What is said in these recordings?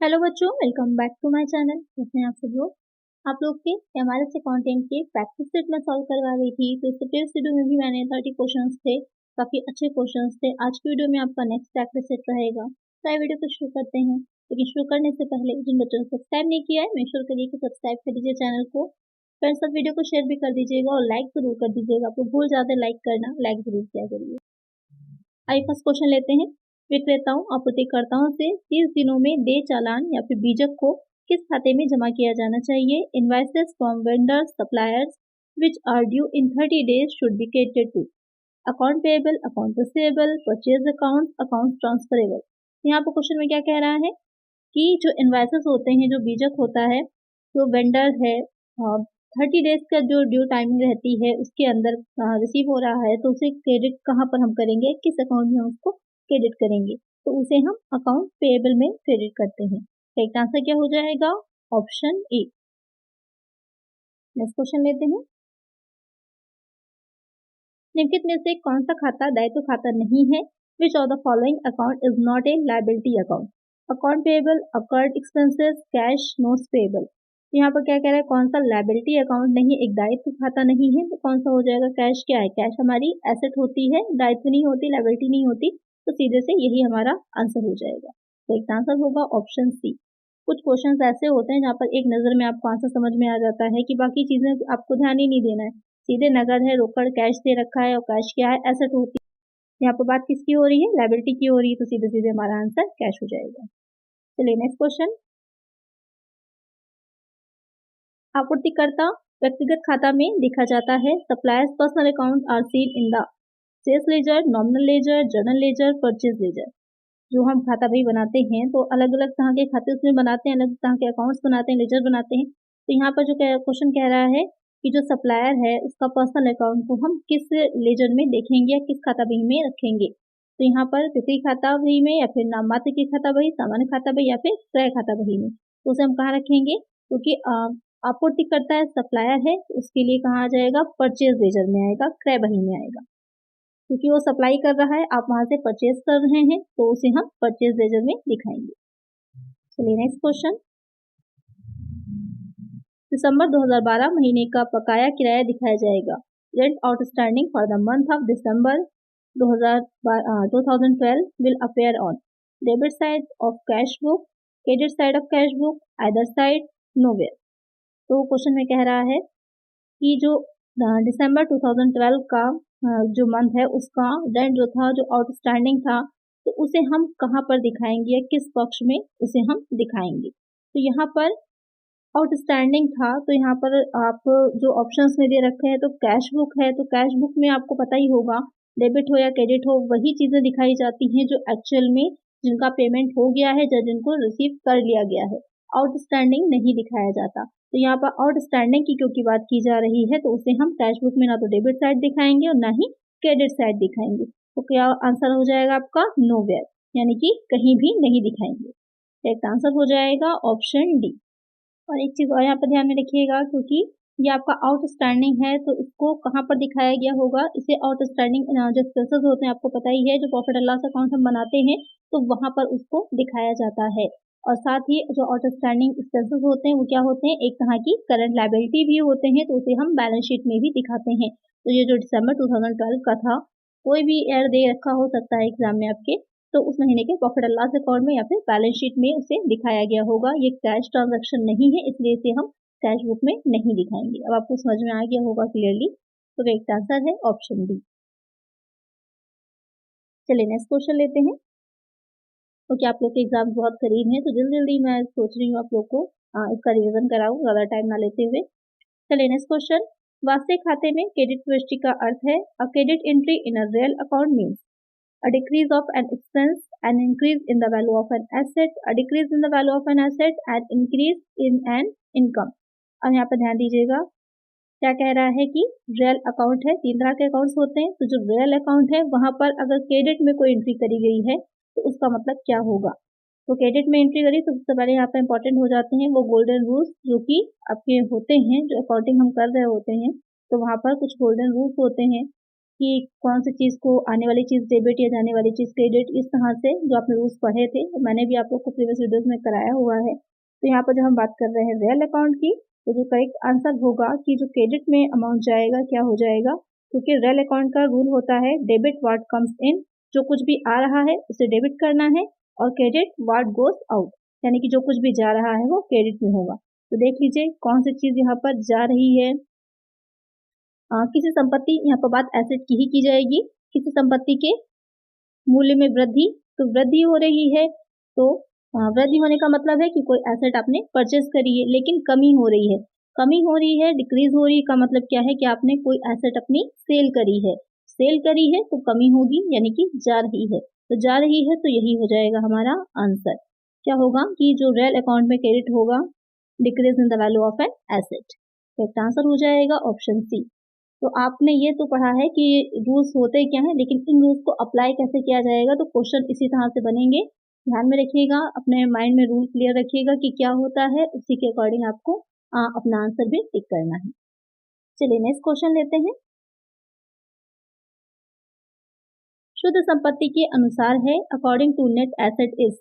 Hello बच्चों, welcome back to my channel. कैसे हैं आप सब लोग। आप लोग के एमआरएस अकाउंटिंग के प्रैक्टिस सेट में सॉल्व करवा रही थी, तो इससे प्रीवियस वीडियो में भी मैंने 30 क्वेश्चंस थे, काफ़ी अच्छे क्वेश्चंस थे। आज की वीडियो में आपका नेक्स्ट प्रैक्टिस सेट रहेगा। तो आइए वीडियो को शुरू करते हैं। लेकिन शुरू करने से पहले जिन बच्चों ने सब्सक्राइब नहीं किया है, मेक श्योर करिए कि सब्सक्राइब कर दीजिए चैनल को। फ्रेंड्स, सब वीडियो को शेयर भी कर दीजिएगा और लाइक जरूर कर दीजिएगा। आपको भूल जाते लाइक करना, लाइक जरूर किया करिए। आइए फर्स्ट क्वेश्चन लेते हैं। विक्रेताओं आपूर्तिकर्ताओं से 30 दिनों में देय चालान या फिर बीजक को किस खाते में जमा किया जाना चाहिए। Invoices from vendors suppliers which are due in 30 days should be credited to account payable, account receivable, purchase account, account transferable. यहाँ पर क्वेश्चन में क्या कह रहा है कि जो इनवाइसेस होते हैं, जो बीजक होता है, जो वेंडर है, 30 डेज का जो ड्यू टाइमिंग रहती है उसके अंदर रिसीव हो रहा है, तो उसे क्रेडिट कहाँ पर हम करेंगे, किस अकाउंट में उसको क्रेडिट करेंगे, तो उसे हम अकाउंट पेएबल में क्रेडिट करते हैं। करेक्ट आंसर क्या हो जाएगा? Option A. नेक्स्ट क्वेश्चन लेते हैं। निम्नलिखित में से कौन सा खाता दायित्व खाता नहीं है? Which of the following account is not a liability account? Account payable, occurred expenses, cash, notes payable. यहाँ पर क्या कह रहा है? कौन सा लायबिलिटी अकाउंट नहीं, एक दायित्व खाता नहीं है, तो कौन सा हो जाएगा? कैश। क्या है? कैश हमारी एसेट होती है, दायित्व नहीं होती, लायबिलिटी नहीं होती, तो सीधे से यही हमारा आंसर हो जाएगा। तो एक आंसर होगा ऑप्शन सी। कुछ क्वेश्चन ऐसे होते हैं जहाँ पर एक नजर में आपको आंसर समझ में आ जाता है कि बाकी चीजें आपको ध्यान ही नहीं देना है, सीधे नगद है, रोकड़ कैश दे रखा है और कैश क्या है? एसेट होती है। यहाँ पर बात किसकी हो रही है? लायबिलिटी की हो रही है, तो सीधे सीधे हमारा आंसर कैश हो जाएगा। चलिए नेक्स्ट क्वेश्चन। आपूर्तिकर्ता व्यक्तिगत खाता में लिखा जाता है। Suppliers personal account are seen in the sales ledger, nominal ledger, journal ledger, purchase ledger. जो हम खाता भाई बनाते हैं तो अलग अलग तरह के खाते उसमें बनाते हैं, अलग तरह के अकाउंट्स बनाते हैं, लेजर बनाते हैं। तो यहाँ पर जो क्वेश्चन कह रहा है कि जो सप्लायर है उसका पर्सनल अकाउंट को हम किस लेजर में देखेंगे या किस खाता बही में रखेंगे। तो यहाँ पर बिक्री खाता बही में, या फिर नाम मात्र की खाता बही, सामान्य खाता बही, या फिर क्रय खाता बही में। तो उसे हम कहाँ रखेंगे? क्योंकि आपूर्ति करता है, सप्लायर है, तो उसके लिए कहाँ आ जाएगा? परचेज लेजर में आएगा, क्रय बही में आएगा। क्योंकि वो सप्लाई कर रहा है, आप वहां से परचेज कर रहे हैं, तो उसे हम परचेज लेजर में दिखाएंगे। चलिए नेक्स्ट क्वेश्चन। दिसंबर 2012 महीने का बकाया किराया दिखाया जाएगा। Rent outstanding for the month of December 2012 will appear on debit side of cash book, credit side of cash book, either side, nowhere. तो क्वेश्चन में कह रहा है कि जो दिसंबर 2012 का जो मंथ है उसका रेंट जो था, जो आउटस्टैंडिंग था, तो उसे हम कहाँ पर दिखाएंगे या किस पक्ष में उसे हम दिखाएंगे। तो यहाँ पर आउटस्टैंडिंग था, तो यहाँ पर आप जो ऑप्शंस में दे रखे हैं, तो कैश बुक है, तो कैश बुक में आपको पता ही होगा, डेबिट हो या क्रेडिट हो, वही चीजें दिखाई जाती हैं जो एक्चुअल में जिनका पेमेंट हो गया है या जिनको रिसीव कर लिया गया है। आउटस्टैंडिंग नहीं दिखाया जाता। तो यहाँ पर आउटस्टैंडिंग की क्योंकि बात की जा रही है, तो उसे हम कैश बुक में ना तो डेबिट साइड दिखाएंगे और ना ही क्रेडिट साइड दिखाएंगे। तो क्या आंसर हो जाएगा आपका? नोवेयर, यानी कि कहीं भी नहीं दिखाएंगे। एक आंसर हो जाएगा ऑप्शन डी। और एक चीज और यहाँ पर ध्यान में रखिएगा, क्योंकि ये आपका आउटस्टैंडिंग है, तो इसको कहाँ पर दिखाया गया होगा? इसे आउटस्टैंडिंग जो एक्सपेंसेस होते हैं, आपको पता ही है, जो प्रॉफिट एंड लॉस अकाउंट हम बनाते हैं, तो वहां पर उसको दिखाया जाता है। और साथ ही जो आउटस्टैंडिंग एक्सपेंसेस होते हैं वो क्या होते हैं? एक तरह की करंट लायबिलिटी भी होते हैं, तो उसे हम बैलेंस शीट में भी दिखाते हैं। तो ये जो दिसंबर 2012 का था, कोई भी ईयर दे रखा हो सकता है एग्जाम में आपके, तो उस महीने के प्रॉफिट एंड लॉस अकाउंट में या फिर बैलेंस शीट में उसे दिखाया गया होगा। ये कैश ट्रांजैक्शन नहीं है, इसलिए इसे हम कैश बुक में नहीं दिखाएंगे। अब आपको समझ में आ गया होगा क्लियरली। तो करेक्ट आंसर है ऑप्शन बी। चलिए नेक्स्ट क्वेश्चन लेते हैं। तो क्या आप लोग के एग्जाम बहुत करीब हैं, तो जल्दी जल्दी मैं सोच रही हूँ आप लोग को इसका रिविजन कराऊँ, ज्यादा टाइम ना लेते हुए। चलिए नेक्स्ट क्वेश्चन। वास्तविक खाते में क्रेडिट प्रविष्टि का अर्थ है a credit entry in a real account means a decrease of an expense, an increase in the value of an asset, a decrease in the value of an asset, and increase in an income। अब यहाँ पर ध्यान दीजिएगा, क्या कह रहा है कि रियल अकाउंट है, तीन तरह के अकाउंट्स होते हैं, तो जो रियल अकाउंट है वहां पर अगर क्रेडिट में कोई एंट्री करी गई है तो उसका मतलब क्या होगा? तो क्रेडिट में एंट्री करी तो सबसे पहले यहाँ पर इंपॉर्टेंट हो जाते हैं वो गोल्डन रूल्स, जो कि आपके होते हैं, जो अकाउंटिंग हम कर रहे होते हैं, तो वहां पर कुछ गोल्डन रूल्स होते हैं। कि कौन सी चीज़ को आने वाली चीज़ डेबिट या जाने वाली चीज़ क्रेडिट, इस तरह से जो आपने रूल्स पढ़े थे, मैंने भी आप लोग को प्रीवियस वीडियोस में कराया हुआ है। तो यहाँ पर जब हम बात कर रहे हैं रियल अकाउंट की, तो जो करेक्ट आंसर होगा कि जो क्रेडिट में अमाउंट जाएगा क्या हो जाएगा, क्योंकि रियल अकाउंट का रूल होता है डेबिट व्हाट कम्स इन, जो कुछ भी आ रहा है उसे डेबिट करना है, और क्रेडिट व्हाट गोज आउट, यानी कि जो कुछ भी जा रहा है वो क्रेडिट में होगा। तो देख लीजिए कौन सी चीज़ यहाँ पर जा रही है। किसी संपत्ति, यहाँ पर बात एसेट की ही की जाएगी, किसी संपत्ति के मूल्य में वृद्धि, तो वृद्धि हो रही है, तो वृद्धि होने का मतलब है कि कोई एसेट आपने परचेस करी है, लेकिन कमी हो रही है, कमी हो रही है, डिक्रीज हो रही है का मतलब क्या है कि आपने कोई एसेट अपनी सेल करी है, सेल करी है तो कमी होगी, यानी कि जा रही है, तो जा रही है तो यही हो जाएगा हमारा आंसर। क्या होगा कि जो रियल अकाउंट में क्रेडिट होगा, decrease in the value of an asset, correct answer हो जाएगा ऑप्शन सी। तो आपने ये तो पढ़ा है कि रूल्स होते क्या हैं, लेकिन इन रूल्स को अप्लाई कैसे किया जाएगा, तो क्वेश्चन इसी तरह से बनेंगे। ध्यान में रखिएगा, अपने माइंड में रूल क्लियर रखिएगा कि क्या होता है, उसी के अकॉर्डिंग आपको अपना आंसर भी टिक करना है। चलिए नेक्स्ट क्वेश्चन लेते हैं। शुद्ध संपत्ति के अनुसार है, according to net asset is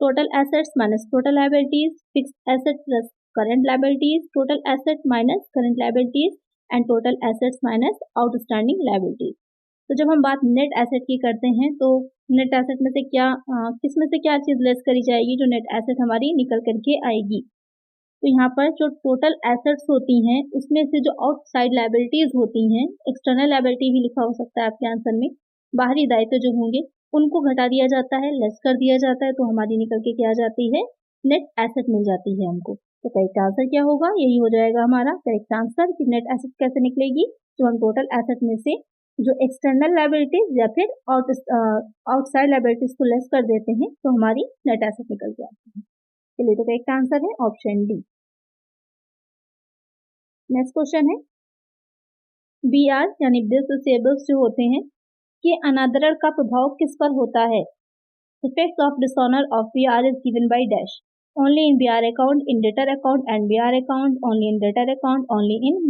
total assets minus total liabilities, fixed asset plus current liabilities, total asset minus current liabilities and total assets minus outstanding liabilities. तो जब हम बात नेट एसेट की करते हैं, तो नेट एसेट में से क्या किस में से क्या चीज़ लेस करी जाएगी, जो नेट एसेट हमारी निकल करके आएगी। तो यहाँ पर जो टोटल एसेट्स होती हैं, उसमें से जो आउटसाइड लायबिलिटीज होती हैं, एक्सटर्नल लायबिलिटी भी लिखा हो सकता है आपके आंसर में, बाहरी दायित्व जो होंगे उनको घटा दिया जाता है, लेस कर दिया जाता है, तो हमारी निकल के क्या जाती है, नेट एसेट मिल जाती है हमको। तो करेक्ट आंसर क्या होगा, यही हो जाएगा हमारा करेक्ट आंसर कि नेट एसेट कैसे निकलेगी, जो हम टोटल एसेट में से जो एक्सटर्नल लायबिलिटीज या फिर आउटसाइड लायबिलिटीज को लेस कर देते हैं, तो हमारी नेट एसेट निकल जाती है। चलिए, तो करेक्ट आंसर है ऑप्शन डी। नेक्स्ट क्वेश्चन है, बी आर यानी डिसेबल्स जो होते हैं, कि अनादरण का प्रभाव किस पर होता है। Effects of dishonour of B R is given by dash, only in B R account, in debtor account and B R account, only in debtor account, only in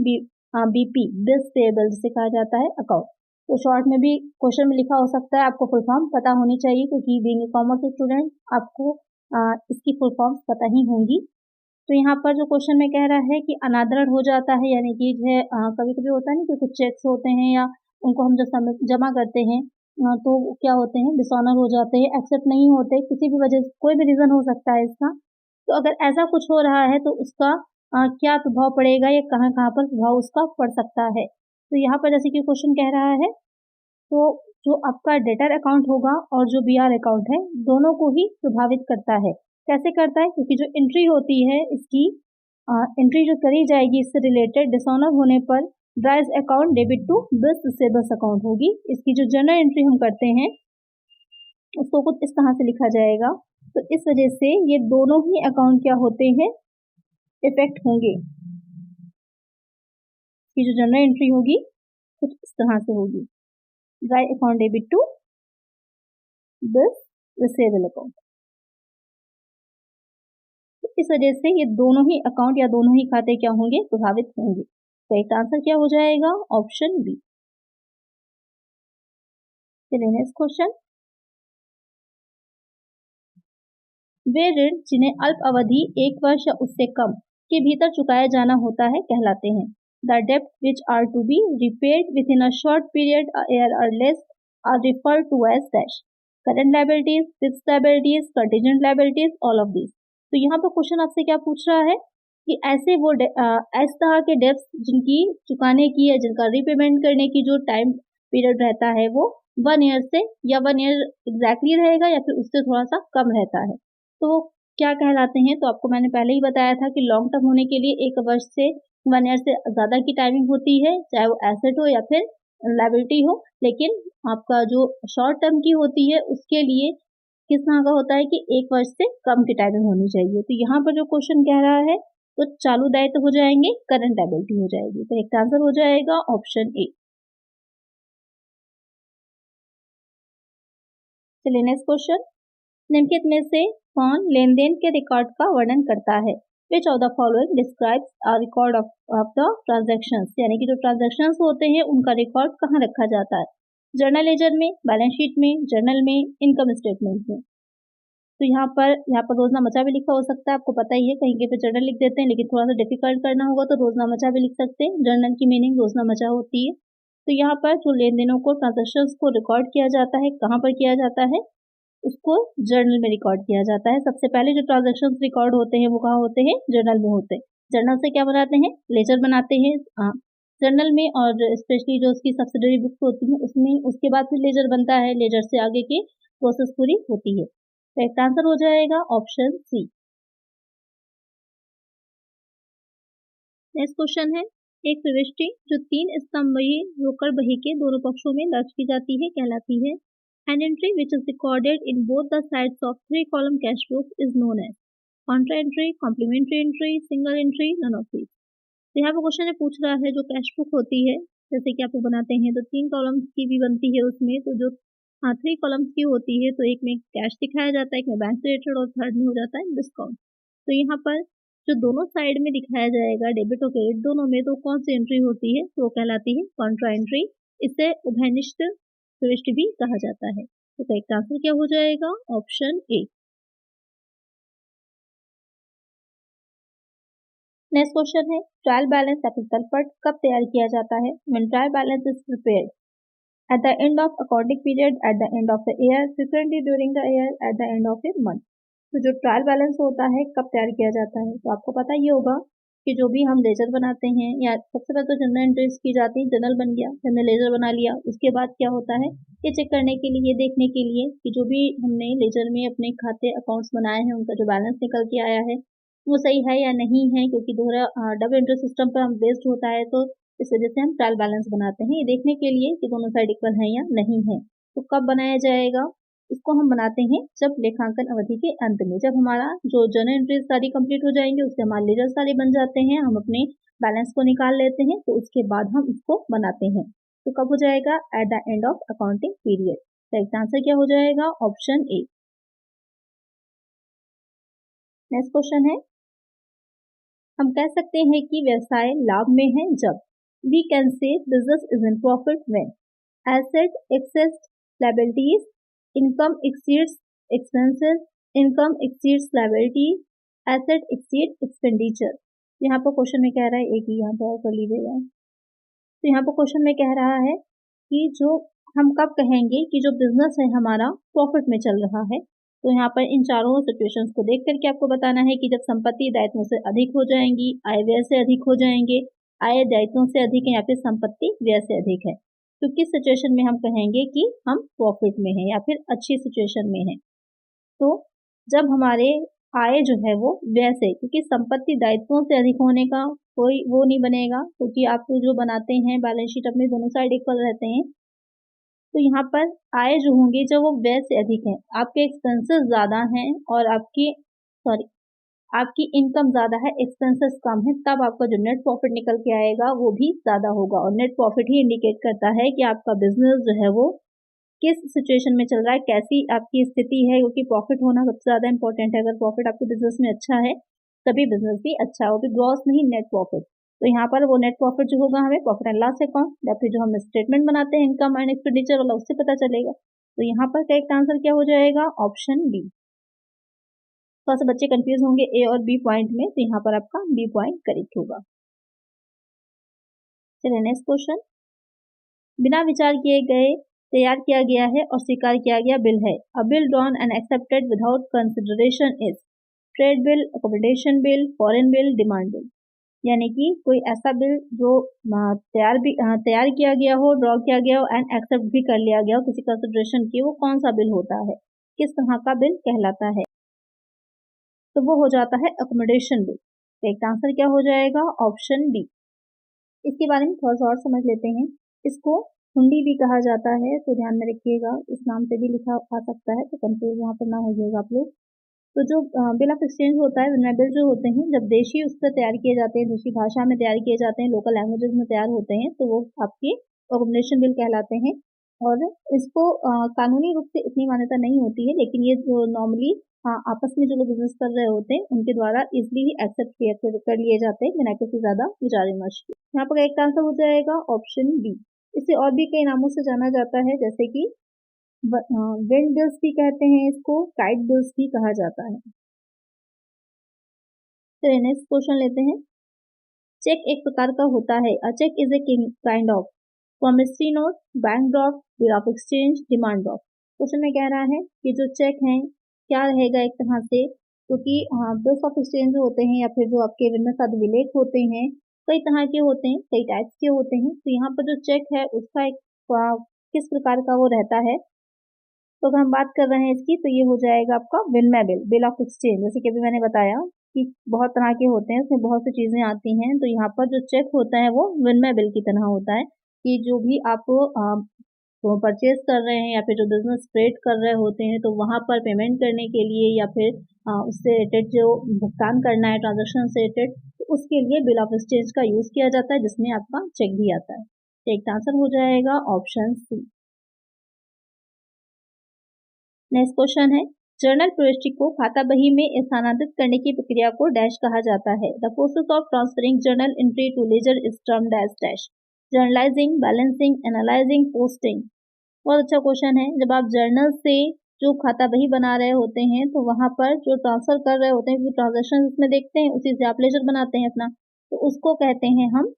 BP disable जिसे कहा जाता है अकाउंट। तो short में भी question में लिखा हो सकता है, आपको फुल फॉर्म पता होनी चाहिए, क्योंकि बीइंग ए कॉमर्स स्टूडेंट आपको इसकी फुल फॉर्म पता ही होंगी। तो यहाँ पर जो क्वेश्चन में कह रहा है कि अनादरण हो जाता है, यानी कि जो है कभी कभी होता है ना कि कुछ चेक्स होते हैं या उनको हम जब जमा करते हैं, तो क्या होते हैं, डिसऑनर हो जाते हैं, एक्सेप्ट नहीं होते, किसी भी वजह से, कोई भी रीज़न हो सकता है इसका। तो अगर ऐसा कुछ हो रहा है, तो उसका क्या प्रभाव पड़ेगा या कहाँ कहाँ पर प्रभाव उसका पड़ सकता है। तो यहाँ पर जैसे कि क्वेश्चन कह रहा है, तो जो आपका डेटर अकाउंट होगा और जो बी आर अकाउंट है, दोनों को ही प्रभावित करता है। कैसे करता है, क्योंकि जो एंट्री होती है इसकी, एंट्री जो करी जाएगी इससे रिलेटेड डिसऑनर होने पर, drawer's account debit to this disables account होगी। इसकी जो जनरल एंट्री हम करते हैं उसको कुछ इस तरह से लिखा जाएगा। तो इस वजह से ये दोनों ही अकाउंट क्या होते हैं, इफेक्ट होंगे। ये जो जनरल एंट्री होगी कुछ इस तरह से होगी, drawer account debit to this receivable account. तो इस वजह से ये दोनों ही अकाउंट या दोनों ही खाते क्या होंगे, प्रभावित होंगे। तो एक आंसर क्या हो जाएगा, ऑप्शन बी। चलिए नेक्स्ट क्वेश्चन, वे ऋण जिन्हें अल्प अवधि 1 वर्ष या उससे कम के भीतर चुकाया जाना होता है कहलाते हैं। द डेब्ट which are to be repaid within a short period a year और less are referred to as dash, current liabilities, fixed liabilities, contingent liabilities, all of this. तो यहाँ पर क्वेश्चन आपसे क्या पूछ रहा है कि ऐसे वो इस तरह के डेब्ट्स जिनकी चुकाने की या जिनका रीपेमेंट करने की जो टाइम पीरियड रहता है वो 1 ईयर से या 1 ईयर एग्जैक्टली रहेगा या फिर उससे थोड़ा सा कम रहता है, तो क्या कहलाते हैं। तो आपको मैंने पहले ही बताया था कि लॉन्ग टर्म होने के लिए 1 वर्ष से 1 ईयर से ज़्यादा की टाइमिंग होती है, चाहे वो एसेट हो या फिर लायबिलिटी हो। लेकिन आपका जो शॉर्ट टर्म की होती है उसके लिए किस तरह का होता है कि 1 वर्ष से कम की टाइमिंग होनी चाहिए। तो यहाँ पर जो क्वेश्चन कह रहा है, तो चालू दायित्व हो जाएंगे, करंट लायबिलिटी हो जाएगी। तो एक आंसर हो जाएगा ऑप्शन ए। चलिए नेक्स्ट क्वेश्चन, निम्नलिखित में से कौन लेन देन के रिकॉर्ड का वर्णन करता है। Which of the following describes a record of the transactions, यानी कि जो ट्रांजैक्शंस होते हैं उनका रिकॉर्ड कहाँ रखा जाता है, जर्नल लेजर में, बैलेंस शीट में, जर्नल में, इनकम स्टेटमेंट में। तो यहाँ पर रोजनामचा भी लिखा हो सकता है, आपको पता ही है, कहीं पे जर्नल लिख देते हैं, लेकिन थोड़ा सा डिफिकल्ट करना होगा तो रोजनामचा भी लिख सकते हैं। जर्नल की मीनिंग रोजनामचा होती है। तो यहाँ पर जो लेन देनों को, ट्रांजेक्शन्स को रिकॉर्ड किया जाता है, कहाँ पर किया जाता है, उसको जर्नल में रिकॉर्ड किया जाता है। सबसे पहले जो ट्रांजेक्शन्स रिकॉर्ड होते हैं वो कहाँ होते हैं, जर्नल में होते हैं। जर्नल से क्या बनाते हैं, लेजर बनाते हैं जर्नल में, और स्पेशली जो उसकी सब्सिडरी बुक्स होती हैं उसमें, उसके बाद फिर लेजर बनता है, लेजर से आगे की प्रोसेस पूरी होती है। करेक्ट आंसर हो जाएगा ऑप्शन सी। नेक्स्ट क्वेश्चन है, एक प्रविष्टि जो 3 स्तंभीय रोकड़ बही के दोनों पक्षों में दर्ज की जाती है कहलाती है। An entry which is recorded in both the sides of 3-column cash book is known as contra entry, complementary entry, single entry, none of these। तो यहाँ पर क्वेश्चन पूछ रहा है जो कैश बुक होती है, जैसे कि आप लोग बनाते हैं तो 3 कॉलम्स की भी बनती है उसमें, तो जो 3 कॉलम्स की होती है तो एक में कैश दिखाया जाता है, एक में बैंक रिलेटेड, और थर्ड में हो जाता है डिस्काउंट। तो यहाँ पर जो दोनों साइड में दिखाया जाएगा डेबिट और क्रेडिट दोनों में, तो कौन सी एंट्री होती है, तो वो कहलाती है कॉन्ट्रा एंट्री। इसे उभयनिष्ठ प्रविष्टि भी कहा जाता है। तो करेक्ट आंसर क्या हो जाएगा, ऑप्शन ए। नेक्स्ट क्वेश्चन है, ट्रायल बैलेंस या फिर तलपट कब तैयार किया जाता है। When trial balance is prepared at the end of accounting period, at the end of the year, frequently during the year, at the end of a month। तो जो ट्रायल बैलेंस होता है कब तैयार किया जाता है, तो आपको पता ही होगा कि जो भी हम लेजर बनाते हैं, या सबसे पहले तो जनरल एंट्रीज की जाती है, जनरल बन गया, हमने लेजर बना लिया, उसके बाद क्या होता है, ये चेक करने के लिए, ये देखने के लिए कि जो भी हमने लेजर में अपने खाते अकाउंट्स बनाए हैं उनका जो बैलेंस निकल के आया है वो सही है या नहीं है, क्योंकि दोहरा डबल एंट्री सिस्टम पर हम बेस्ड होता है, तो इस वजह से हम ट्रायल बैलेंस बनाते हैं, ये देखने के लिए कि दोनों साइड इक्वल है या नहीं है। तो कब बनाया जाएगा, इसको हम बनाते हैं जब लेखांकन अवधि के अंत में, जब हमारा जो जर्नल एंट्रीज सारी कंप्लीट हो जाएंगे, उससे हमारे लेजर सारे बन जाते हैं, हम अपने बैलेंस को निकाल लेते हैं, तो उसके बाद हम इसको बनाते हैं। तो कब हो जाएगा, at the end of accounting period. Correct answer क्या हो जाएगा, ऑप्शन ए। नेक्स्ट क्वेश्चन है, हम कह सकते हैं कि व्यवसाय लाभ में है जब we can say business is in profit when asset exceeds liabilities, income exceeds expenses, income exceeds liability, asset exceeds expenditure। यहाँ पर क्वेश्चन में कह रहा है, एक ही यहाँ पर कर लीजिएगा, तो यहाँ पर क्वेश्चन में कह रहा है कि जो हम कब कहेंगे कि जो बिजनेस है हमारा प्रॉफिट में चल रहा है। तो यहाँ पर इन चारों सिचुएशंस को देख करके आपको बताना है कि जब संपत्ति दायित्वों से अधिक हो जाएंगी, आय व्यय से अधिक हो जाएंगे, आय दायित्वों से अधिक है या फिर संपत्ति व्यय से अधिक है, तो किस सिचुएशन में हम कहेंगे कि हम प्रॉफिट में हैं या फिर अच्छी सिचुएशन में हैं। तो जब हमारे आय जो है वो व्यय से, क्योंकि संपत्ति दायित्वों से अधिक होने का कोई वो नहीं बनेगा, क्योंकि आप जो बनाते हैं बैलेंस शीट अपने दोनों साइड इक्वल रहते हैं, तो यहाँ पर आय जो होंगी जब वो व्यय से अधिक है, आपके एक्सपेंसेस ज़्यादा हैं और आपकी इनकम ज़्यादा है, एक्सपेंसेस कम है, तब आपका जो नेट प्रॉफिट निकल के आएगा वो भी ज़्यादा होगा। और नेट प्रॉफिट ही इंडिकेट करता है कि आपका बिजनेस जो है वो किस सिचुएशन में चल रहा है, कैसी आपकी स्थिति है, क्योंकि प्रॉफिट होना सबसे ज़्यादा इंपॉर्टेंट है। अगर प्रॉफिट आपके बिजनेस में अच्छा है तभी बिजनेस भी अच्छा है, वो भी ग्रॉस नहीं, नेट प्रॉफिट। तो यहाँ पर वो नेट प्रॉफिट जो होगा हमें प्रॉफिट एंड लॉस अकाउंट या फिर जो हम स्टेटमेंट बनाते हैं इनकम एंड एक्सपेंडिचर वाला, उससे पता चलेगा। तो यहाँ पर करेक्ट आंसर क्या हो जाएगा, ऑप्शन बी। थोड़ा सा बच्चे कंफ्यूज होंगे ए और बी पॉइंट में, तो यहाँ पर आपका बी पॉइंट करेक्ट होगा। चलिए नेक्स्ट क्वेश्चन, बिना विचार किए गए तैयार किया गया है और स्वीकार किया गया बिल है। अ bill drawn and accepted without consideration is trade bill, accommodation bill, foreign bill, demand bill. यानी कि कोई ऐसा बिल जो तैयार किया गया हो, ड्रॉ किया गया हो एंड एक्सेप्ट भी कर लिया गया हो किसी कंसिडरेशन की, वो कौन सा बिल होता है, किस तरह का बिल कहलाता है, तो वो हो जाता है अकोमोडेशन बिल। एक आंसर क्या हो जाएगा, ऑप्शन डी। इसके बारे में थोड़ा सा और समझ लेते हैं। इसको हुंडी भी कहा जाता है, तो ध्यान में रखिएगा, इस नाम से भी लिखा आ सकता है, तो कंफ्यूज वहाँ पर ना हो जाएगा आप लोग। तो जो बिल ऑफ एक्सचेंज होता है, बिल जो होते हैं जब देशी उस पर तैयार किए जाते हैं, दूसरी भाषा में तैयार किए जाते हैं, लोकल लैंग्वेजेस में तैयार होते हैं, तो वो आपके अकोमोडेशन बिल कहलाते हैं। और इसको कानूनी रूप से इतनी मान्यता नहीं होती है, लेकिन ये जो नॉर्मली आपस में जो लोग बिजनेस कर रहे होते हैं उनके द्वारा इजिली ही एक्सेप्ट कर लिए जाते हैं बिना किसी ज़्यादा विचार विमर्श के। यहाँ पर एक आंसर हो जाएगा ऑप्शन बी। इसे और भी कई नामों से जाना जाता है, जैसे कि विंड बिल्स भी कहते हैं इसको, काइट बिल्स भी कहा जाता है। तो नेक्स्ट क्वेश्चन लेते हैं। चेक एक प्रकार का होता है। A cheque is a kind of promissory note, bank draft, bill of exchange, demand draft. Question में कह रहा है कि जो चेक है क्या रहेगा एक तरह से, क्योंकि बिल्स ऑफ एक्सचेंज जो होते हैं या फिर जो आपके विनिमय साध विलेख होते हैं कई तरह के होते हैं, कई टाइप्स के होते हैं। तो यहाँ पर जो चेक है उसका एक किस प्रकार का वो रहता है, तो अगर हम बात कर रहे हैं इसकी तो ये हो जाएगा आपका विनिमय बिल, बिल ऑफ एक्सचेंज। जैसे कि अभी मैंने बताया कि बहुत तरह के होते हैं, उसमें बहुत सी चीज़ें आती हैं। तो यहाँ पर जो चेक होता है वो विनिमय बिल की तरह होता है कि जो भी आप तो परचेज कर रहे हैं या फिर जो बिजनेस ट्रेड कर रहे होते हैं तो वहाँ पर पेमेंट करने के लिए या फिर उससे रिलेटेड जो भुगतान करना है ट्रांजेक्शन से रिलेटेड, तो उसके लिए बिल ऑफ एक्सचेंज का यूज़ किया जाता है, जिसमें आपका चेक भी आता है। चेक का आंसर हो जाएगा ऑप्शन सी। नेक्स्ट क्वेश्चन है, जर्नल प्रविष्टि को खाता बही में स्थानांतरित करने की प्रक्रिया को डैश कहा जाता है। The process of transferring journal entry to ledger is termed as dash. Journalising, balancing, analysing, posting. बहुत अच्छा क्वेश्चन है। जब आप जर्नल से जो खाता बही बना रहे होते हैं तो वहां पर जो ट्रांसफर कर रहे होते हैं, ट्रांजेक्शन उसमें देखते हैं, उसी से आप लेजर बनाते हैं अपना, तो उसको कहते हैं हम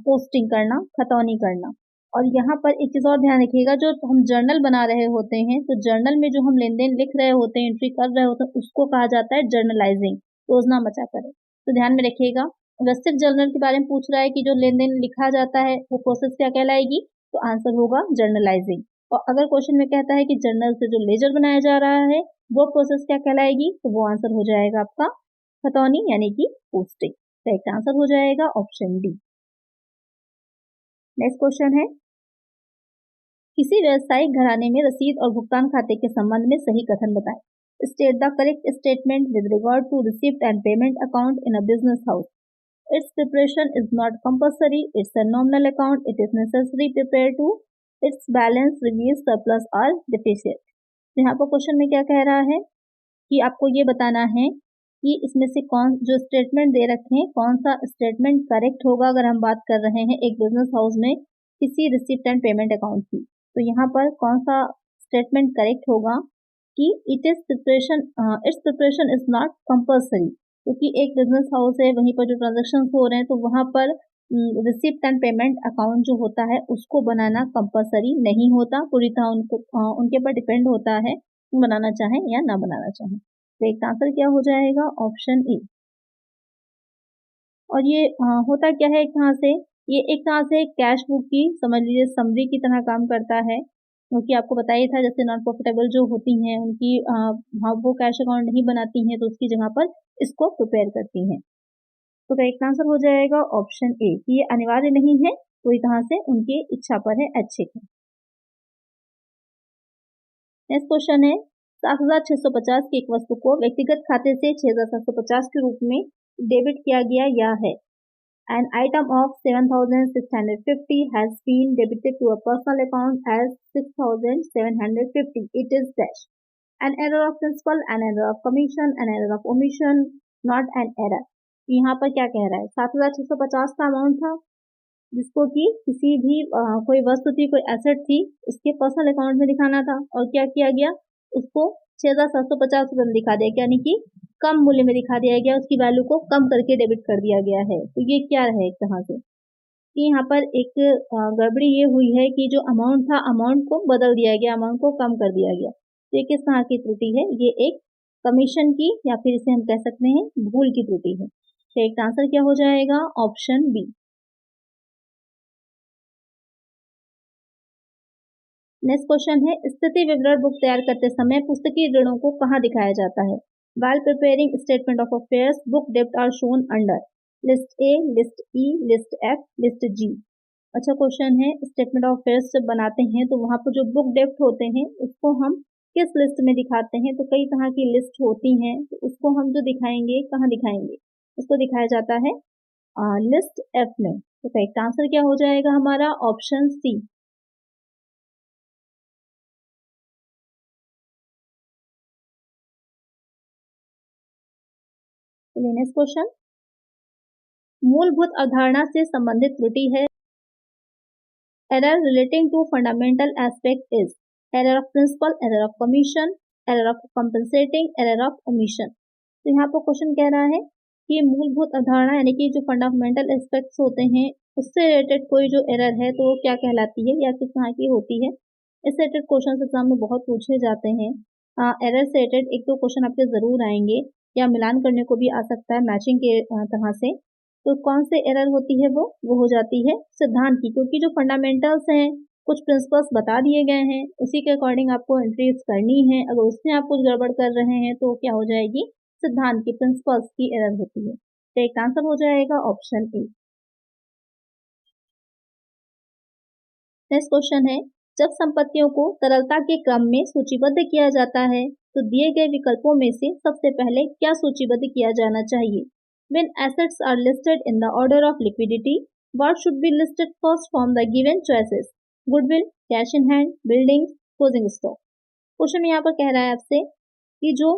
पोस्टिंग करना, खतौनी करना। और यहाँ पर एक चीज़ और ध्यान रखिएगा, जो हम जर्नल बना रहे होते हैं तो जर्नल में जो हम लेन देन लिख रहे होते हैं, एंट्री कर रहे होते हैं, उसको कहा जाता है जर्नलाइजिंग, रोजना मचा करें। तो ध्यान में रखिएगा, अगर सिर्फ जर्नल के बारे में पूछ रहा है कि जो लेन देन लिखा जाता है वो प्रोसेस क्या कहलाएगी, तो आंसर होगा जर्नलाइजिंग। और अगर क्वेश्चन में कहता है कि जर्नल से जो लेजर बनाया जा रहा है वो प्रोसेस क्या कहलाएगी, तो वो आंसर हो जाएगा आपका खतौनी यानी कि पोस्टिंग। करेक्ट आंसर हो जाएगा ऑप्शन डी। नेक्स्ट क्वेश्चन है, किसी व्यवसायिक घराने में रसीद और भुगतान खाते के संबंध में सही कथन बताएं। State the correct statement with regard to receipt and payment account in a business house. Its preparation is not compulsory. It's a nominal account. It is necessary prepared to its balance reveals surplus or deficit। यहाँ पर question में क्या कह रहा है कि आपको ये बताना है कि इसमें से कौन जो स्टेटमेंट दे रखे हैं कौन सा स्टेटमेंट करेक्ट होगा। अगर हम बात कर रहे हैं एक बिजनेस हाउस में किसी रिसिप्ट एंड पेमेंट अकाउंट की, तो यहाँ पर कौन सा स्टेटमेंट करेक्ट होगा कि it's preparation is not compulsory, क्योंकि एक बिजनेस हाउस है, वहीं पर जो ट्रांजेक्शन हो रहे हैं तो वहाँ पर रिसिप्ट एंड पेमेंट अकाउंट जो होता है उसको बनाना कंपल्सरी नहीं होता, पूरी तरह उनके ऊपर डिपेंड होता है बनाना चाहें या ना बनाना चाहें। तो एक आंसर क्या हो जाएगा ऑप्शन ए। और ये होता क्या है एक तरह से, ये एक तरह से कैश बुक की समझ लीजिए समरी की तरह काम करता है, क्योंकि आपको बताया था जैसे नॉन प्रॉफिटेबल जो होती हैं उनकी हाँ वो कैश अकाउंट नहीं बनाती हैं तो उसकी जगह पर इसको प्रिपेयर करती हैं। तो करेक्ट आंसर हो जाएगा ऑप्शन ए कि ये अनिवार्य नहीं है, पूरी तरह से उनकी इच्छा पर है, अच्छे की। नेक्स्ट क्वेश्चन है, 7,650 की एक वस्तु को व्यक्तिगत खाते से 6,750 के रूप में डेबिट किया गया या है। An item of 7,650 has been debited to a personal account as 6,750. It is dash. An error of principal, an error of commission, an error of omission, not an error. यहाँ पर क्या कह रहा है, 7,650 का अमाउंट था जिसको कि किसी भी कोई वस्तु थी, कोई एसेट थी, उसके पर्सनल अकाउंट में दिखाना था, और क्या किया गया, उसको 6,750 रुपये में दिखा दिया, यानी कि कम मूल्य में दिखा दिया गया, उसकी वैल्यू को कम करके डेबिट कर दिया गया है। तो ये क्या है एक तरह से कि यहाँ पर एक गड़बड़ी ये हुई है कि जो अमाउंट था अमाउंट को बदल दिया गया, अमाउंट को कम कर दिया गया। तो ये किस तरह की त्रुटि है, ये एक कमीशन की या फिर इसे हम कह सकते हैं भूल की त्रुटि है। तो एक आंसर क्या हो जाएगा ऑप्शन बी। नेक्स्ट क्वेश्चन है, स्थिति विवरण बुक तैयार करते समय पुस्तकीय ऋणों को कहाँ दिखाया जाता है। While preparing statement of affairs, book debt are shown under list A, list E, list F, list G. अच्छा क्वेश्चन है, स्टेटमेंट ऑफ अफेयर्स जब बनाते हैं तो वहाँ पर जो बुक डेप्ट होते हैं उसको हम किस लिस्ट में दिखाते हैं, तो कई तरह की लिस्ट होती हैं, तो उसको हम जो दिखाएंगे कहाँ दिखाएंगे, उसको दिखाया जाता है लिस्ट एफ में। तो करेक्ट आंसर क्या हो जाएगा हमारा ऑप्शन सी। चलिए नेक्स्ट क्वेश्चन, मूलभूत अवधारणा से संबंधित त्रुटि है। Error relating to fundamental aspect is error of principle, error of commission, error of compensating, error of omission। तो यहाँ पर क्वेश्चन कह रहा है कि मूलभूत अवधारणा यानी कि जो फंडामेंटल एस्पेक्ट्स होते हैं उससे रिलेटेड कोई जो एरर है तो वो क्या कहलाती है या किस तरह की होती है। इससे रिलेटेड क्वेश्चन एग्जाम में बहुत पूछे जाते हैं। एरर से रिलेटेड एक दो क्वेश्चन आपके ज़रूर आएंगे या मिलान करने को भी आ सकता है मैचिंग के तरह से। तो कौन से एरर होती है वो हो जाती है सिद्धांत की, क्योंकि जो फंडामेंटल्स हैं कुछ प्रिंसिपल्स बता दिए गए हैं उसी के अकॉर्डिंग आपको एंट्रीज करनी है। अगर उसमें आप कुछ गड़बड़ कर रहे हैं तो क्या हो जाएगी, सिद्धांत की प्रिंसिपल्स की एरर होती है। तो एक आंसर हो जाएगा ऑप्शन ए। नेक्स्ट क्वेश्चन है, जब संपत्तियों को तरलता के क्रम में सूचीबद्ध किया जाता है तो दिए गए विकल्पों में से सबसे पहले क्या सूचीबद्ध किया जाना चाहिए। When assets are listed in the order of liquidity, what should be listed first from the given choices? Goodwill, cash in hand, buildings, closing stock। Question यहाँ पर कह रहा है आपसे कि जो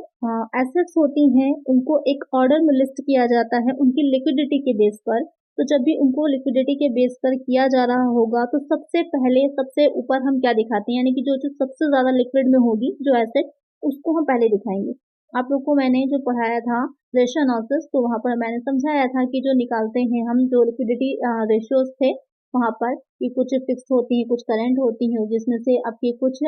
एसेट्स होती हैं उनको एक ऑर्डर में लिस्ट किया जाता है उनकी लिक्विडिटी के बेस पर। तो जब भी उनको लिक्विडिटी के बेस पर किया जा रहा होगा तो सबसे पहले सबसे ऊपर हम क्या दिखाते हैं, यानी कि जो सबसे ज़्यादा लिक्विड में होगी जो एसेट उसको हम पहले दिखाएंगे। आप लोग को मैंने जो पढ़ाया था रेशियो एनालिसिस तो वहाँ पर मैंने समझाया था कि जो निकालते हैं हम जो लिक्विडिटी रेशियोज थे वहाँ पर कि कुछ फिक्स होती हैं कुछ करंट होती हैं जिसमें से आपकी कुछ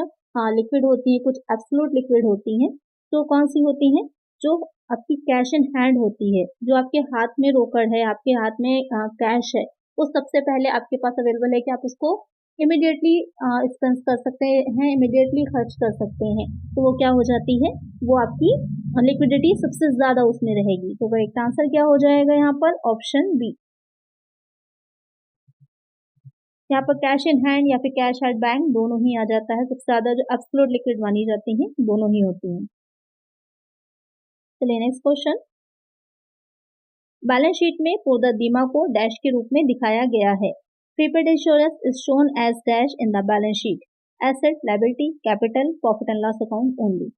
लिक्विड होती हैं कुछ एब्सोल्यूट लिक्विड होती हैं। तो कौन सी होती हैं, जो आपकी कैश इन हैंड होती है, जो आपके हाथ में रोकड़ है आपके हाथ में कैश है वो सबसे पहले आपके पास अवेलेबल है कि आप उसको इमिडिएटली एक्सपेंस कर सकते हैं, इमिडिएटली खर्च कर सकते हैं। तो वो क्या हो जाती है, वो आपकी लिक्विडिटी सबसे ज़्यादा उसमें रहेगी। तो करेक्ट आंसर क्या हो जाएगा यहाँ पर ऑप्शन बी। यहाँ पर कैश इन हैंड या फिर कैश एट बैंक दोनों ही आ जाता है। सबसे ज़्यादा जो एब्सोल्यूट लिक्विड मानी जाती हैं दोनों ही होती हैं। चलिए नेक्स्ट क्वेश्चन, बैलेंस शीट में पूर्वदीमा को डैश के रूप में दिखाया गया है। Prepaid insurance is shown as dash in the balance sheet, asset, liability, capital, profit and loss account only.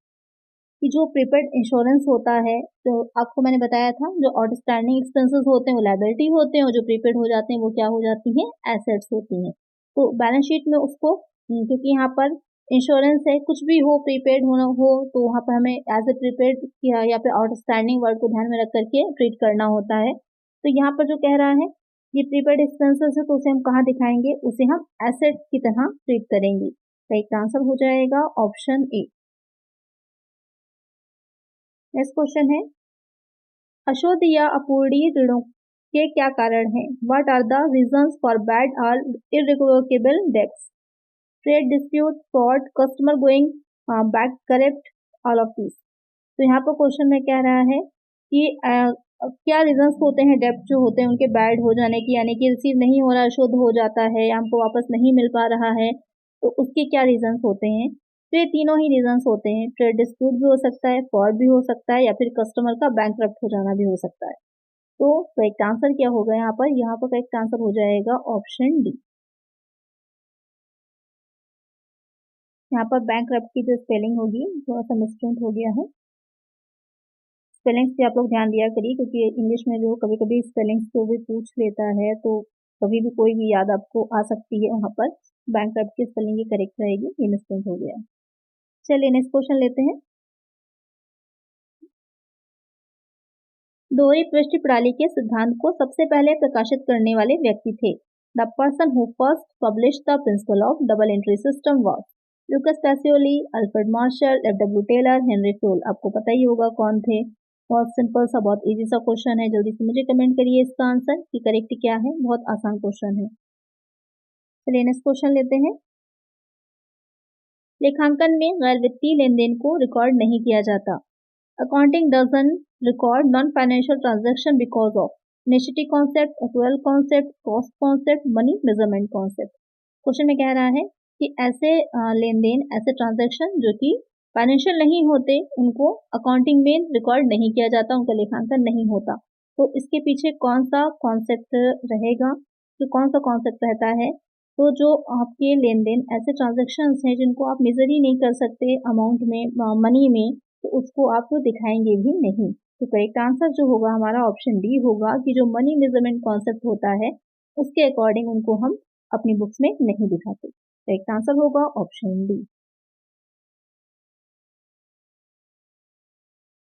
कि जो प्रीपेड इंश्योरेंस होता है तो आपको मैंने बताया था जो आउटस्टैंडिंग एक्सपेंसेस होते हैं वो लायबिलिटी होते हैं और जो प्रीपेड हो जाते हैं वो क्या हो जाती हैं, एसेट्स होती हैं। तो बैलेंस शीट में उसको क्योंकि यहाँ पर इंश्योरेंस है कुछ भी हो प्रीपेड होना हो तो वहाँ पर हमें एज ए प्रीपेड या फिर आउटस्टैंडिंग वर्ड को ध्यान में रख करके ट्रीट करना होता है। तो यहाँ पर जो कह रहा है ये प्रीपेड एक्सपेंसेस है तो उसे हम कहाँ दिखाएंगे, उसे हम एसेट की तरह ट्रीट करेंगे। तो एक आंसर हो जाएगा ऑप्शन ए। नेक्स्ट क्वेश्चन है, अशुद्ध या अपूरणीय ऋणों के क्या कारण हैं। What are the reasons for bad और irrecoverable debts, trade dispute, fraud, customer going bankrupt, all of this. तो यहाँ पर क्वेश्चन में कह रहा है कि क्या रीजंस होते हैं डेब्ट जो होते हैं उनके बैड हो जाने की, यानी कि रिसीव नहीं हो रहा, अशुद्ध हो जाता है या हमको वापस नहीं मिल पा रहा है, तो उसके क्या रीजंस होते हैं। तो ये तीनों ही रीजंस होते हैं, ट्रेड डिस्प्यूट भी हो सकता है, फ्रॉड भी हो सकता है या फिर कस्टमर का बैंकक्रप्ट हो जाना भी हो सकता है। तो करेक्ट आंसर क्या होगा यहाँ पर करेक्ट आंसर हो जाएगा ऑप्शन डी। यहाँ पर बैंकक्रप्ट की जो स्पेलिंग होगी थोड़ा सा मिसप्रिंट हो गया है, स्पेलिंग्स पे आप लोग ध्यान दिया करिए क्योंकि इंग्लिश में जो कभी कभी स्पेलिंग्स को भी पूछ लेता है तो कभी भी कोई भी याद आपको आ सकती है। वहाँ पर बैंकक्रप्ट की स्पेलिंग ही करेक्ट रहेगी, ये मिसप्रिंट हो गया। चलिए नेक्स्ट क्वेश्चन लेते हैं। दोहरी पृष्ठ प्रणाली के सिद्धांत को सबसे पहले प्रकाशित करने वाले व्यक्ति थे। The person who first publish the principle of double entry system was Lucas Pacioli, Alfred Marshall, F W. Taylor, Henry Fayol. आपको पता ही होगा कौन थे। बहुत सिंपल सा बहुत इजी सा क्वेश्चन है, जल्दी से मुझे कमेंट करिए इसका आंसर कि करेक्ट क्या है, बहुत आसान क्वेश्चन है। चलिए नेक्स्ट क्वेश्चन लेते हैं। लेखांकन में गैर वित्तीय लेन देन को रिकॉर्ड नहीं किया जाता। Accounting doesn't record non financial transaction because of necessity concept, actual concept, cost concept, money measurement concept. Question में कह रहा है कि ऐसे लेन देन ऐसे ट्रांजेक्शन जो कि फाइनेंशियल नहीं होते उनको अकाउंटिंग में रिकॉर्ड नहीं किया जाता, उनका लेखांकन नहीं होता। तो इसके पीछे कौन सा कॉन्सेप्ट रहेगा, तो कौन सा कॉन्सेप्ट रहता है। तो जो आपके लेन देन ऐसे ट्रांजेक्शन्स हैं जिनको आप मेजर ही नहीं कर सकते अमाउंट में, मनी में, तो उसको आप दिखाएंगे भी नहीं। तो करेक्ट आंसर जो होगा हमारा ऑप्शन डी होगा कि जो मनी मेजरमेंट कॉन्सेप्ट होता है उसके अकॉर्डिंग उनको हम अपनी बुक्स में नहीं दिखाते। करेक्ट आंसर होगा ऑप्शन डी।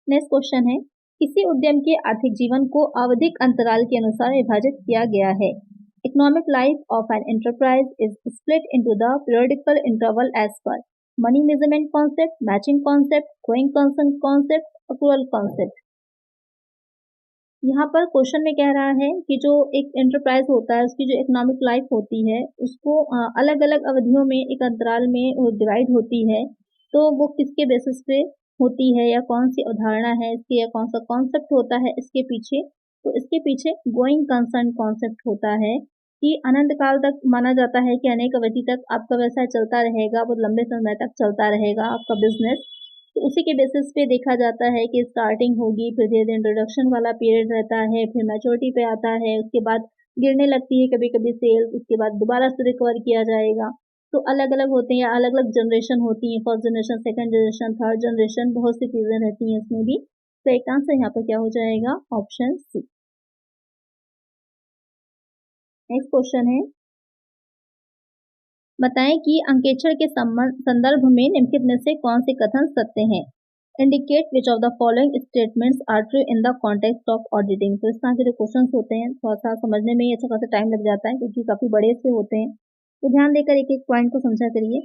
नेक्स्ट क्वेश्चन है, किसी उद्यम के आर्थिक जीवन को आवधिक अंतराल के अनुसार विभाजित किया गया है। Economic life of an enterprise is split into the periodical interval as per money measurement concept, matching concept, going concern concept, accrual concept. यहाँ पर क्वेश्चन में कह रहा है कि जो एक एंटरप्राइज होता है उसकी जो इकोनॉमिक लाइफ होती है उसको अलग अलग अवधियों में एक अंतराल में डिवाइड होती है, तो वो किसके बेसिस पे होती है या कौन सी अवधारणा है इसकी या कौन सा कॉन्सेप्ट होता है इसके पीछे। तो इसके पीछे गोइंग कंसर्न कॉन्सेप्ट होता है कि अनंत काल तक माना जाता है कि अनेक अवधि तक आपका व्यवसाय चलता रहेगा, बहुत लंबे समय तक चलता रहेगा आपका बिजनेस। तो उसी के बेसिस पे देखा जाता है कि स्टार्टिंग होगी, फिर धीरे धीरे इंट्रोडक्शन वाला पीरियड रहता है, फिर मैच्योरिटी पे आता है, उसके बाद गिरने लगती है कभी कभी सेल्स, उसके बाद दोबारा से रिकवर किया जाएगा। तो अलग अलग होते हैं या अलग अलग जनरेशन होती है, first generation, second generation, third generation, बहुत सी चीजें रहती हैं इसमें भी। तो एक आंसर यहाँ पर क्या हो जाएगा, ऑप्शन सी। नेक्स्ट क्वेश्चन है, बताएं कि अंकेक्षण के संदर्भ में निम्नलिखित में से कौन से कथन सत्य हैं। Indicate which of the following statements are true in the context of auditing. तो इस तरह के जो क्वेश्चन होते हैं थोड़ा सा समझने में ही अच्छा खासा टाइम लग जाता है क्योंकि काफी बड़े से होते हैं, तो ध्यान देकर एक एक पॉइंट को समझा करिए।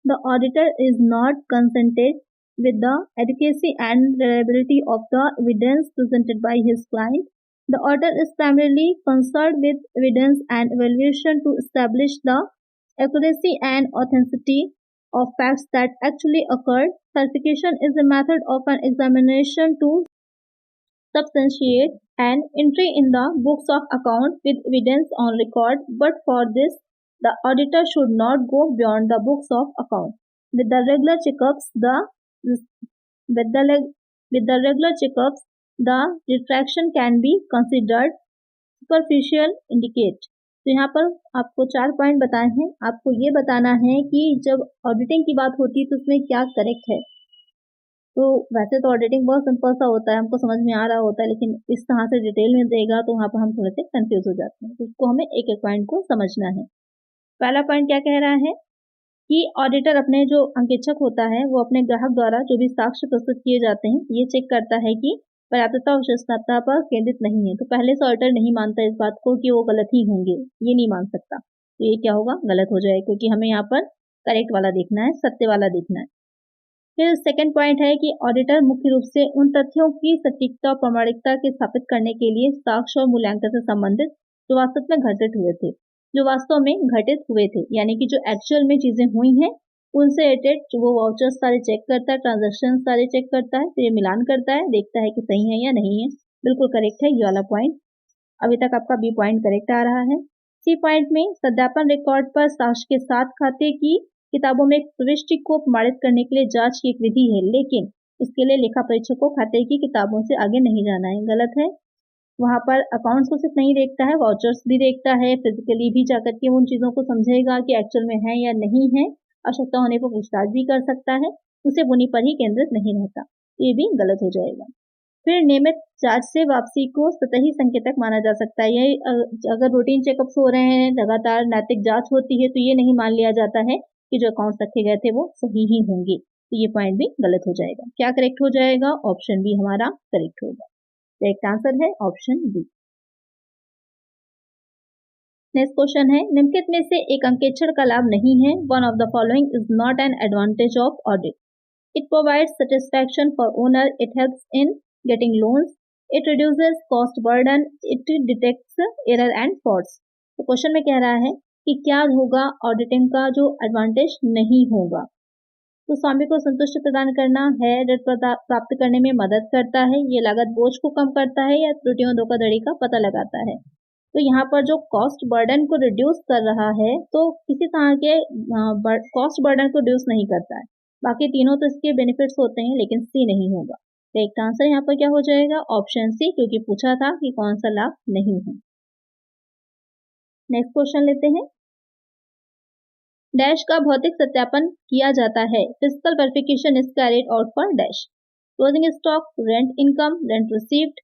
The auditor is not consulted with the adequacy and reliability of the evidence presented by his client. The auditor is primarily concerned with evidence and evaluation to establish the accuracy and authenticity of facts that actually occurred. Certification is a method of an examination to substantiate an entry in the books of account with evidence on record, but for this, the auditor should not go beyond the books of account. With the regular checkups, the retraction can be considered superficial indicate. तो यहाँ पर आपको 4 point बताए हैं, आपको ये बताना है कि जब ऑडिटिंग की बात होती है तो उसमें क्या करेक्ट है। तो वैसे तो ऑडिटिंग बहुत सिंपल सा होता है, हमको समझ में आ रहा होता है, लेकिन इस तरह से डिटेल में देगा तो वहाँ पर हम थोड़े से कंफ्यूज हो जाते हैं, तो उसको हमें एक एक पॉइंट को समझना है। पहला पॉइंट क्या कह रहा है कि ऑडिटर अपने जो अंकेक्षक होता है वो अपने ग्राहक द्वारा जो भी साक्ष्य प्रस्तुत किए जाते हैं ये चेक करता है कि पर्याप्तता और विश्वसनीयता पर केंद्रित नहीं है। तो पहले से ऑडिटर नहीं मानता इस बात को कि वो गलत ही होंगे, ये नहीं मान सकता, तो ये क्या होगा, गलत हो जाएगा, क्योंकि हमें यहाँ पर करेक्ट वाला देखना है, सत्य वाला देखना है। फिर सेकंड पॉइंट है कि ऑडिटर मुख्य रूप से उन तथ्यों की सटीकता और प्रामाणिकता के स्थापित करने के लिए साक्ष्य और मूल्यांकन से संबंधित जो वास्तव में घटित हुए थे यानी कि जो एक्चुअल में चीजें हुई हैं उनसे रिलेटेड वो वाउचर्स सारे चेक करता है, ट्रांजैक्शन सारे चेक करता है, फिर ये मिलान करता है, देखता है कि सही है या नहीं है। बिल्कुल करेक्ट है ये वाला पॉइंट। अभी तक आपका बी पॉइंट करेक्ट आ रहा है। सी पॉइंट में सत्यापन रिकॉर्ड पर साक्ष्य के साथ खाते की किताबों में प्रविष्टि को प्रमाणित करने के लिए जांच की एक विधि है, लेकिन इसके लिए लेखा परीक्षक को खाते की किताबों से आगे नहीं जाना है, गलत है। वहां पर अकाउंट्स को सिर्फ नहीं देखता है, वाउचर्स भी देखता है, फिजिकली भी जाकर के उन चीजों को समझेगा कि एक्चुअल में है या नहीं है, आवश्यकता होने पर पूछताछ भी कर सकता है, उसे उन्हीं पर ही केंद्रित नहीं रहता, ये भी गलत हो जाएगा। फिर नियमित जांच से वापसी को सतही संकेतक माना जा सकता है। ये अगर रूटीन चेकअप्स हो रहे हैं, लगातार नैतिक जांच होती है, तो ये नहीं मान लिया जाता है कि जो अकाउंट रखे गए थे वो सही ही होंगे, तो ये पॉइंट भी गलत हो जाएगा। क्या करेक्ट हो जाएगा, ऑप्शन बी हमारा करेक्ट होगा। करेक्ट आंसर है ऑप्शन बी। नेक्स्ट क्वेश्चन है, निम्नलिखित में से एक अंकेक्षण का लाभ नहीं है। One of the following is not an advantage of audit. It provides satisfaction for owner, it helps in getting loans, it reduces cost burden, it detects error and frauds. तो क्वेश्चन में कह रहा है कि क्या होगा ऑडिटिंग का जो एडवांटेज नहीं होगा। तो स्वामी को संतुष्टि प्रदान करना है, ऋण प्राप्त करने में मदद करता है, ये लागत बोझ को कम करता है या त्रुटियों धोखाधड़ी का पता लगाता है। तो यहाँ पर जो कॉस्ट बर्डन को रिड्यूस कर रहा है तो किसी तरह के कॉस्ट बर्डन को रिड्यूस नहीं करता है, बाकी तीनों तो इसके बेनिफिट्स होते हैं, लेकिन सी नहीं होगा। तो एक आंसर यहाँ पर क्या हो जाएगा, ऑप्शन सी, क्योंकि पूछा था कि कौन सा लाभ नहीं है। नेक्स्ट क्वेश्चन लेते हैं। डैश का भौतिक सत्यापन किया जाता है, physical verification is carried out for dash. Closing stock, rent income, rent received,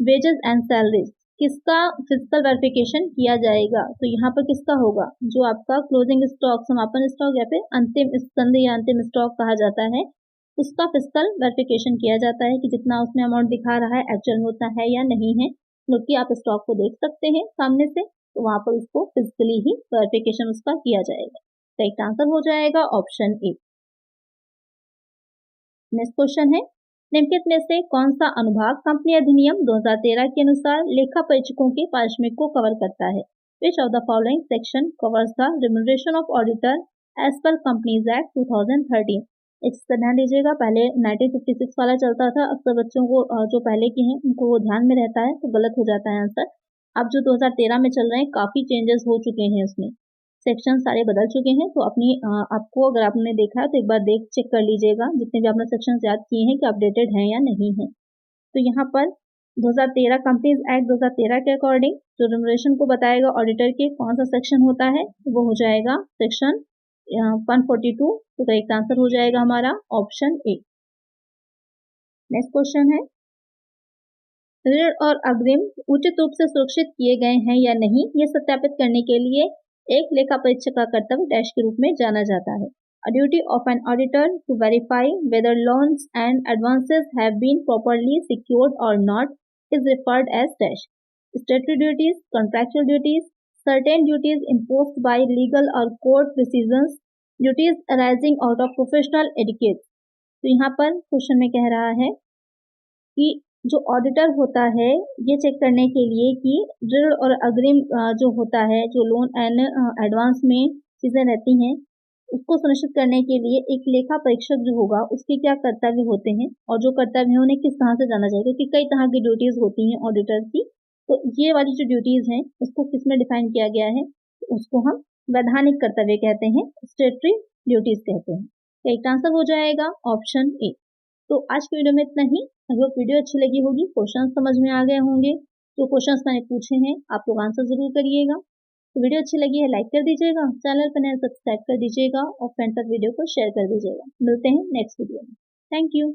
wages and salaries. किसका फिजिकल वेरिफिकेशन किया जाएगा? तो यहाँ पर किसका होगा? जो आपका क्लोजिंग स्टॉक, समापन स्टॉक या फिर अंतिम स्कंद या अंतिम स्टॉक कहा जाता है, उसका फिजिकल वेरिफिकेशन किया जाता है कि जितना उसमें अमाउंट दिखा रहा है एक्चुअल में उतना है या नहीं है। क्योंकि आप स्टॉक को देख सकते हैं सामने से, तो वहां पर उसको फिजिकली ही वेरिफिकेशन उसका किया जाएगा। करेक्ट आंसर हो जाएगा ऑप्शन ए। नेक्स्ट क्वेश्चन है, निम्नलिखित में से कौन सा अनुभाग कंपनी अधिनियम 2013 के अनुसार लेखा परीक्षकों के पारिश्रमिक को कवर करता है? Which of the following section covers the remuneration of auditor as per companies act 2013? इस पर ध्यान दीजिएगा, पहले 1956 वाला चलता था, अक्सर बच्चों को जो पहले के हैं उनको वो ध्यान में रहता है तो गलत हो जाता है आंसर। अब जो 2013 में चल रहे हैं काफी चेंजेस हो चुके हैं, उसमें सेक्शन सारे बदल चुके हैं। तो अपनी आपको अगर आपने देखा है तो एक बार चेक कर लीजिएगा जितने भी आपने सेक्शन याद किए हैं कि अपडेटेड हैं या नहीं है। तो यहाँ पर 2013 कंपनीज एक्ट 2013 के अकॉर्डिंग जो रिम्यूनरेशन को बताएगा ऑडिटर के कौन सा सेक्शन होता है, वो हो जाएगा सेक्शन 142। तो करेक्ट आंसर हो जाएगा हमारा ऑप्शन ए। नेक्स्ट क्वेश्चन है, ऋण और अग्रिम उचित रूप से सुरक्षित किए गए हैं या नहीं, ये सत्यापित करने के लिए एक लेखा परीक्षक का कर्तव्य डैश के रूप में जाना जाता है। A duty of an auditor to verify whether loans and advances have been properly secured or not is referred as dash. Statutory duties, contractual duties, certain duties imposed by legal or court decisions, duties arising out of professional etiquette. तो यहाँ पर question में कह रहा है कि जो auditor होता है ये चेक करने के लिए कि ऋण और अग्रिम जो होता है, जो लोन एंड एडवांस में चीज़ें रहती हैं, उसको सुनिश्चित करने के लिए एक लेखा परीक्षक जो होगा उसके क्या कर्तव्य होते हैं और जो कर्तव्य है उन्हें किस तरह से जाना चाहिए, क्योंकि कई तरह की ड्यूटीज़ होती हैं ऑडिटर की। तो ये वाली जो ड्यूटीज़ हैं उसको किस में डिफाइन किया गया है, तो उसको हम वैधानिक कर्तव्य कहते हैं, स्टेटरी ड्यूटीज़ कहते हैं। तो एक आंसर हो जाएगा ऑप्शन ए। तो आज की वीडियो में इतना ही। अगर वीडियो अच्छी लगी होगी, क्वेश्चन समझ में आ गए होंगे, जो क्वेश्चंस मैंने पूछे हैं आप लोग आंसर जरूर करिएगा। तो वीडियो अच्छी लगी है लाइक कर दीजिएगा, चैनल पर नया सब्सक्राइब कर दीजिएगा और फ्रेंड तक वीडियो को शेयर कर दीजिएगा। मिलते हैं नेक्स्ट वीडियो में। Thank you.